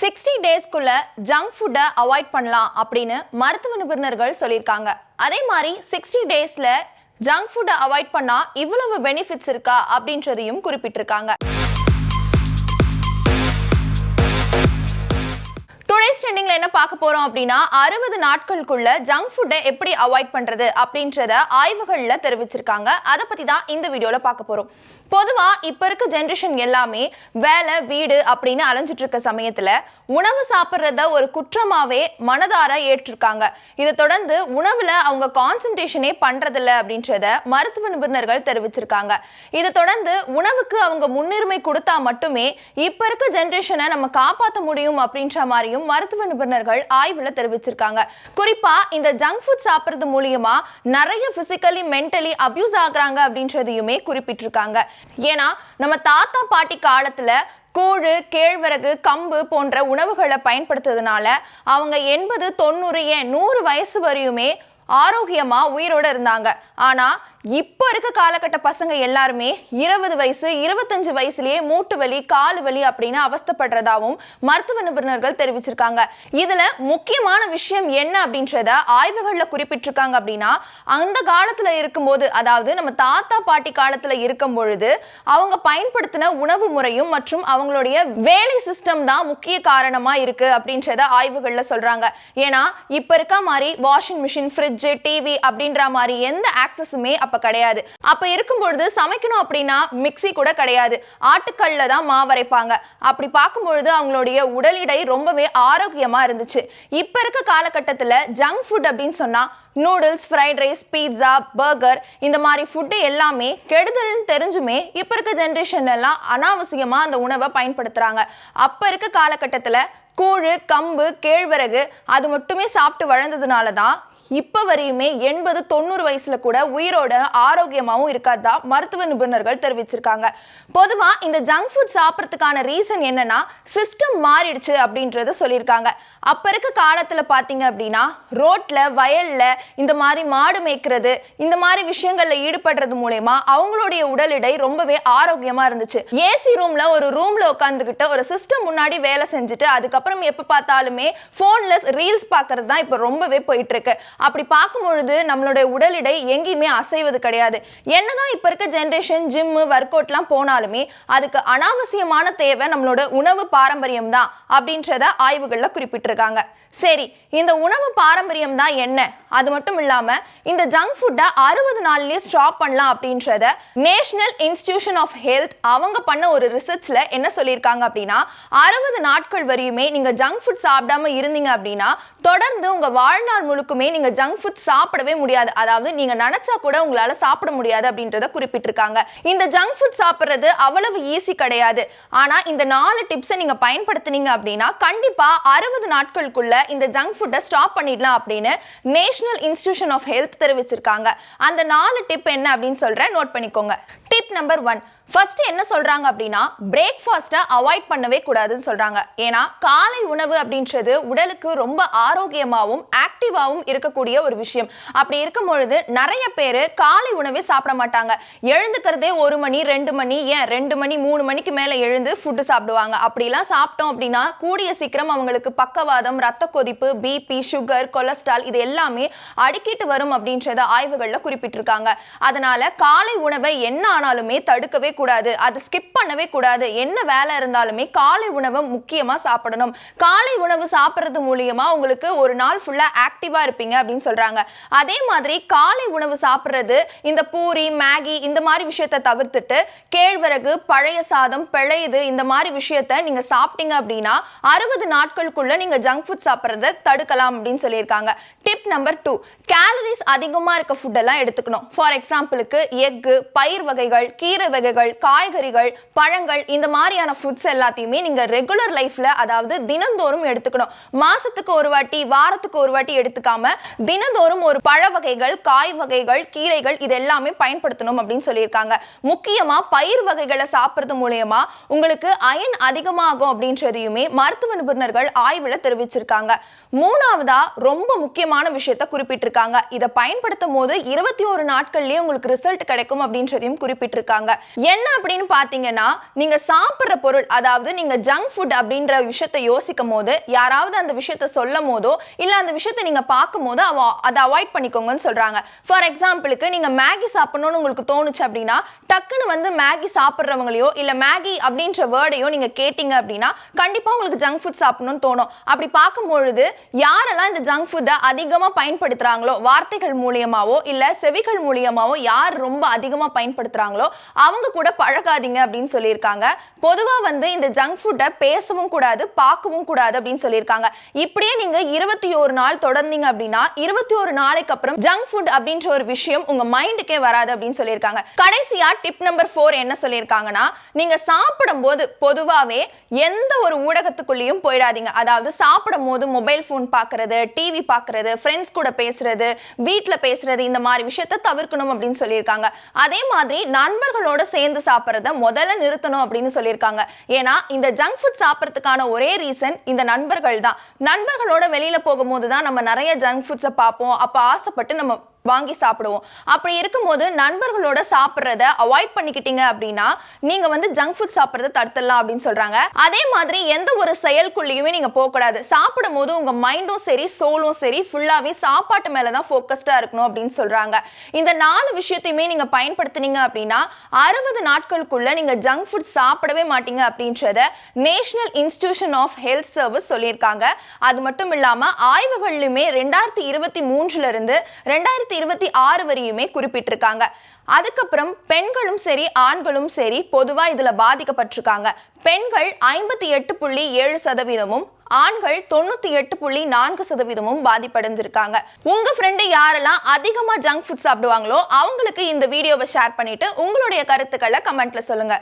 60 டேஸ்க்குள்ள junk ஃபுட்டை avoid பண்ணலாம் அப்படின்னு மருத்துவ நிபுணர்கள் சொல்லியிருக்காங்க. அதே மாதிரி 60 டேஸ்ல ஜங்க் ஃபுட்டை அவாய்ட் பண்ணா இவ்வளவு பெனிஃபிட்ஸ் இருக்கா அப்படின்றதையும் குறிப்பிட்டிருக்காங்க. டுடேஸ் ட்ரெண்டிங்ல என்ன பார்க்க போறோம் அப்படின்னா 60 நாட்களுக்குள்ள ஜங்க் ஃபுட்டை எப்படி அவாய்ட் பண்றது அப்படின்றத ஆய்வுகள்ல தெரிவிச்சிருக்காங்க. அதை பத்தி தான் இந்த வீடியோல பார்க்க போறோம். பொதுவா இப்ப இருக்க ஜெனரேஷன் எல்லாமே வேலை வீடு அப்படின்னு அலைஞ்சிட்டு இருக்க சமயத்துல உணவு சாப்பிட்றத ஒரு குற்றமாவே மனதார ஏற்றிருக்காங்க. இதை தொடர்ந்து உணவுல அவங்க கான்சென்ட்ரேஷனே பண்றதில்ல அப்படின்றத மருத்துவ நிபுணர்கள் தெரிவிச்சிருக்காங்க. இதை தொடர்ந்து உணவுக்கு அவங்க முன்னுரிமை கொடுத்தா மட்டுமே இப்ப இருக்க ஜெனரேஷனை நம்ம காப்பாற்ற முடியும் அப்படின்ற மாதிரியும் மருத்துவ நிபுணர்கள் ஆய்வுல தெரிவிச்சிருக்காங்க. குறிப்பா இந்த ஜங்க் ஃபுட் சாப்பிட்றது மூலியமா நிறைய பிசிக்கலி மென்டலி அபியூஸ் ஆகுறாங்க அப்படின்றதையுமே குறிப்பிட்டிருக்காங்க. ஏன்னா நம்ம தாத்தா பாட்டி காலத்துல கூழு, கேழ்வரகு, கம்பு போன்ற உணவுகளை பயன்படுத்துறதுனால அவங்க 80, 90 ஏன் 100 வயசு வரையுமே ஆரோக்கியமா உயிரோட இருந்தாங்க. ஆனா இப்ப இருக்க காலகட்ட பசங்க எல்லாருமே 20 வயசு 25 வயசுலயே மூட்டு வலி, காலு வலி அப்படின்னு அவஸ்தப்படுறதாவும் மருத்துவ நிபுணர்கள் தெரிவிச்சிருக்காங்க. இதுல முக்கியமான விஷயம் என்ன அப்படின்றத ஆய்வுகள்ல குறிப்பிட்டிருக்காங்க. அப்படின்னா அந்த காலத்துல இருக்கும்போது, அதாவது நம்ம தாத்தா பாட்டி காலத்துல இருக்கும் பொழுது அவங்க பயன்படுத்தின உணவு முறையும் மற்றும் அவங்களுடைய வேலை சிஸ்டம் தான் முக்கிய காரணமா இருக்கு அப்படின்றத ஆய்வுகள்ல சொல்றாங்க. ஏன்னா இப்ப இருக்க மாதிரி வாஷிங் மிஷின், ஃப்ரிட்ஜ், டிவி அப்படின்ற மாதிரி எந்த ஆக்சஸுமே அப்ப கிடையாது. அப்ப இருக்கும் பொழுது சமைக்கணும் அப்படின்னா மிக்ஸி கூட கிடையாது. ஆட்டுக்கல்ல தான் மாவரைப்பாங்க. அப்படி பார்க்கும்பொழுது அவங்களுடைய உடல் எடை ரொம்பவே ஆரோக்கியமா இருந்துச்சு. இப்ப இருக்க காலகட்டத்துல ஜங்க் ஃபுட் அப்படின்னு சொன்னா noodles, fried rice, pizza, burger இந்த மாதிரி ஃபுட்டு எல்லாமே கெடுதல்னு தெரிஞ்சுமே இப்ப இருக்க ஜெனரேஷன் எல்லாம் அனாவசியமா அந்த உணவை பயன்படுத்துறாங்க. அப்ப இருக்க காலகட்டத்துல கூழு, கம்பு, கேழ்வரகு அது மட்டுமே சாப்பிட்டு வளர்ந்ததுனால தான் இப்ப வரையுமே 80, 90 வயசுல கூட உயிரோட ஆரோக்கியமாவும் இருக்காதா மருத்துவ நிபுணர்கள் தெரிவிச்சிருக்காங்க. பொதுவா இந்த ஜங்க் ஃபுட் சாப்பிட்றதுக்கான ரீசன் என்னன்னா சிஸ்டம் மாறிடுச்சு அப்படின்றத சொல்லியிருக்காங்க. அப்ப இருக்க காலத்துல பாத்தீங்க அப்படின்னா ரோட்ல, வயல்ல இந்த மாதிரி மாடு மேய்க்கிறது, இந்த மாதிரி விஷயங்கள்ல ஈடுபடுறது மூலமா அவங்களுடைய உடல் எடை ரொம்பவே ஆரோக்கியமா இருந்துச்சு. ஏசி ரூம்ல ஒரு ரூம்ல உட்காந்துக்கிட்டு ஒரு சிஸ்டம் முன்னாடி வேலை செஞ்சுட்டு அதுக்கப்புறம் எப்ப பார்த்தாலுமே போன்ல ரீல்ஸ் பாக்குறது தான் இப்ப ரொம்பவே போயிட்டு இருக்கு. அப்படி பார்க்கும் பொழுது நம்மளுடைய உடல் எடை எங்கேயுமே அசைவது கிடையாது. என்னதான் இப்ப இருக்க ஜெனரேஷன் ஜிம், ஒர்க் அவுட்லாம் போனாலுமே அதுக்கு அனாவசியமான தேவை நம்மளோட உணவு பாரம்பரியம் தான் அப்படின்றத ஆய்வுகள்ல குறிப்பிட்டிருக்காங்க. சரி, இந்த உணவு பாரம்பரியம் தான் என்ன? அது மட்டும் இல்லாம இந்த ஜங்க் ஃபுட்டை 60 நாள்லயே ஸ்டாப் பண்ணலாம் அப்படின்றத நேஷனல் இன்ஸ்டிடியூஷன் ஆஃப் ஹெல்த் அவங்க பண்ண ஒரு ரிசர்ச்ல என்ன சொல்லியிருக்காங்க அப்படின்னா 60 நாட்கள் வரையுமே நீங்க ஜங்க் ஃபுட் சாப்பிடாம இருந்தீங்க அப்படின்னா தொடர்ந்து உங்க வாழ்நாள் முழுக்குமே நீங்க ஜங்க் ஃபுட் சாப்பிடவே முடியாது. அதாவது நீங்க நினைச்சா கூட உங்களால சாப்பிட முடியாது அப்படின்றத குறிப்பிட்டிருக்காங்க. இந்த ஜங்க் ஃபுட் சாப்பிடுறது அவ்வளவு ஈஸி கிடையாது. ஆனா இந்த 4 டிப்ஸை நீங்க பயன்படுத்தினீங்க அப்படின்னா கண்டிப்பா 60 நாட்களுக்குள்ள இந்த ஜங்க் ஃபுட்டை ஸ்டாப் பண்ணிடலாம் அப்படின்னு நேஷனல் இன்ஸ்டிடியூஷன் ஆஃப் ஹெல்த் தெரிவிச்சிருக்காங்க. அந்த 4 டிப் என்ன அப்படின்னு சொல்றேன், நோட் பண்ணிக்கோங்க. டிப் நம்பர் 1, ஃபர்ஸ்ட் என்ன சொல்றாங்க அப்படின்னா பிரேக்ஃபாஸ்ட்டை அவாய்ட் பண்ணவே கூடாதுன்னு சொல்றாங்க. ஏன்னா காலை உணவு அப்படின்றது உடலுக்கு ரொம்ப ஆரோக்கியமாகவும் ஆக்டிவாகவும் இருக்கக்கூடிய ஒரு விஷயம். அப்படி இருக்கும் பொழுது நிறைய பேர் காலை உணவே சாப்பிட மாட்டாங்க. எழுந்துக்கிறதே 1 மணி 2 மணி, ஏன் 2 மணி 3 மணிக்கு மேல எழுந்து ஃபுட்டு சாப்பிடுவாங்க. அப்படிலாம் சாப்பிட்டோம் அப்படின்னா கூடிய சீக்கிரம் அவங்களுக்கு பக்கவாதம், ரத்த கொதிப்பு, பிபி, சுகர், கொலஸ்ட்ரால் இது எல்லாமே அடிக்கிட்டு வரும் அப்படின்றத ஆய்வுகள்ல குறிப்பிட்டிருக்காங்க. அதனால காலை உணவை என்ன ஆனாலுமே தடுக்கவே கூடாது, அது ஸ்கிப் பண்ணவே கூடாது. என்ன வேலை இருந்தாலுமே காலை உணவை முக்கியமா சாப்பிடணும். காலை உணவு சாப்பிடுறது மூலியமா உங்களுக்கு ஒரு நாள் ஃபுல்லா ஆக்டிவா இருப்பீங்க அப்படின்னு சொல்றாங்க. அதே மாதிரி காலை உணவு சாப்பிடுறது இந்த பூரி, மேகி இந்த மாதிரி விஷயத்தை தவிர்த்துட்டு கேழ்வரகு, பழைய சாதம், பிழையுது இந்த மாதிரி விஷயத்த நீங்க சாப்பிட்டீங்க அப்படின்னா 60 நாட்களுக்குள்ள நீங்க ஜங்க் ஃபுட் சாப்பிடுறத தடுக்கலாம் அப்படின்னு சொல்லியிருக்காங்க. டிப் நம்பர் 2, கேலரிஸ் அதிகமா இருக்க ஃபுட் எல்லாம் எடுத்துக்கணும். ஃபார் எக்ஸாம்பிளுக்கு எக்கு, பயிர் வகைகள், கீரை வகைகள், காய்கறிகள், பழங்கள் இந்த மாதிரியான ஃபுட்ஸ் எல்லாத்தையுமே நீங்க ரெகுலர் லைஃப்ல, அதாவது தினந்தோறும் எடுத்துக்கணும். மாசத்துக்கு ஒரு வாட்டி, வாரத்துக்கு ஒரு வாட்டி எடுத்துக்காம தினந்தோறும் ஒரு பழ வகைகள், காய் வகைகள், கீரைகள் இது எல்லாமே பயன்படுத்தணும் அப்படின்னு சொல்லியிருக்காங்க. முக்கியமா பயிர் வகைகளை சாப்பிடுறது மூலமா உங்களுக்கு அயன் அதிகமாகும் அப்படின்றதையுமே மருத்துவ நிபுணர்கள் ஆய்வுல தெரிவிச்சிருக்காங்க. மூணாவதா ரொம்ப முக்கியமான விஷயத்தை குறிப்பிட்டிருக்காங்க. இதை பயன்படுத்தும் போது 21 நாட்கள்லயே உங்களுக்கு ரிசல்ட் கிடைக்கும் அப்படின்றதையும் குறிப்பிட்டு குறிப்பிட்டிருக்காங்க. என்ன அப்படின்னு பாத்தீங்கன்னா, நீங்க சாப்பிடுற பொருள், அதாவது நீங்க ஜங்க் ஃபுட் அப்படின்ற விஷயத்தை யோசிக்கும் போது, யாராவது அந்த விஷயத்தை சொல்லும் போதோ இல்ல அந்த விஷயத்தை நீங்க பார்க்கும் போது அதை அவாய்ட் பண்ணிக்கோங்கன்னு சொல்றாங்க. ஃபார் எக்ஸாம்பிளுக்கு நீங்க மேகி சாப்பிடணும்னு உங்களுக்கு தோணுச்சு அப்படின்னா, டக்குன்னு வந்து மேகி சாப்பிட்றவங்களையோ இல்ல மேகி அப்படின்ற வேர்டையோ நீங்க கேட்டீங்க அப்படின்னா கண்டிப்பா உங்களுக்கு ஜங்க் ஃபுட் சாப்பிடணும்னு தோணும். அப்படி பார்க்கும்பொழுது யாரெல்லாம் இந்த ஜங்க் ஃபுட்டை அதிகமா பயன்படுத்துறாங்களோ, வார்த்தைகள் மூலியமாவோ இல்ல செவிகள் மூலியமாவோ யார் ரொம்ப அதிகமா பயன்படுத்துறாங்களோ அவங்க கூட பழகாதீங்க அப்படின்னு சொல்லியிருக்காங்க. பொதுவா வந்து இந்த ஜங்க் ஃபுட்டை பேசவும் கூடாது, பார்க்கவும் கூடாது அப்படின்னு சொல்லியிருக்காங்க. இப்படியே நீங்க 21 நாள் தொடர்ந்தீங்க அப்படின்னா 21 நாளைக்கு அப்புறம் ஜங்க் ஃபுட் அப்படின்ற ஒரு விஷயம் உங்க மைண்டுக்கே வராது அப்படின்னு சொல்லியிருக்காங்க. கடைசியா டிப் நம்பர் 4 என்ன சொல்லியிருக்காங்கன்னா, நீங்க சாப்பிடும் போது பொதுவாவே எந்த ஒரு ஊடகத்துக்குள்ளேயும் போயிடாதீங்க. அதாவது சாப்பிடும் போது மொபைல் போன் பார்க்கறது, டிவி பார்க்கறது, ஃப்ரெண்ட்ஸ் கூட பேசுறது, வீட்ல பேசுறது, இந்த மாதிரி விஷயத்தை தவிர்க்கணும் அப்படின்னு சொல்லியிருக்காங்க. அதே மாதிரி நண்பர்களோட சேர்ந்து சாப்பிட்றத முதல்ல நிறுத்தணும் அப்படின்னு சொல்லியிருக்காங்க. ஏன்னா இந்த ஜங்க் ஃபுட் சாப்பிட்றதுக்கான ஒரே ரீசன் இந்த நண்பர்கள் தான். நண்பர்களோட வெளியில போகும்போது தான் நம்ம நிறைய ஜங்க் ஃபுட்ஸை பார்ப்போம். அப்ப ஆசைப்பட்டு நம்ம வாங்கி சாப்பிடுவோம். அப்படி இருக்கும்போது நண்பர்களோட சாப்பிட்றத அவாய்ட் பண்ணிக்கிட்டீங்க அப்படின்னா நீங்க வந்து ஜங்க் ஃபுட் சாப்பிட்றத தடுத்துடலாம் அப்படின்னு சொல்றாங்க. அதே மாதிரி எந்த ஒரு செயல்குள்ளேயுமே நீங்க போகக்கூடாது. சாப்பிடும் போது உங்க மைண்டும் சரி சோலும் சரி ஃபுல்லாவே சாப்பாட்டு மேலதான் ஃபோக்கஸ்டா இருக்கணும் அப்படின்னு சொல்றாங்க. இந்த 4 விஷயத்தையுமே நீங்க பயன்படுத்தினீங்க அப்படின்னா 60 நாட்களுக்குள்ள நீங்க ஜங்க் ஃபுட் சாப்பிடவே மாட்டீங்க அப்படின்றத national institution of health service சொல்லியிருக்காங்க. அது மட்டும் இல்லாம ஆய்வுகளிலுமே 2023 இருந்து 2026 வரையுமே குறிப்பிட்டிருக்காங்க. அதுக்கப்புறம் பெண்களும் சரி ஆண்களும் சரி பொதுவா இதுல பாதிக்கப்பட்டிருக்காங்க. பெண்கள் 58.7%, ஆண்கள் 98.4% பாதிப்படைஞ்சிருக்காங்க. உங்க ஃப்ரெண்டு யாரெல்லாம் அதிகமா ஜங்க் ஃபுட் சாப்பிடுவாங்களோ அவங்களுக்கு இந்த வீடியோவை ஷேர் பண்ணிட்டு உங்களுடைய கருத்துக்களை கமெண்ட்ல சொல்லுங்க.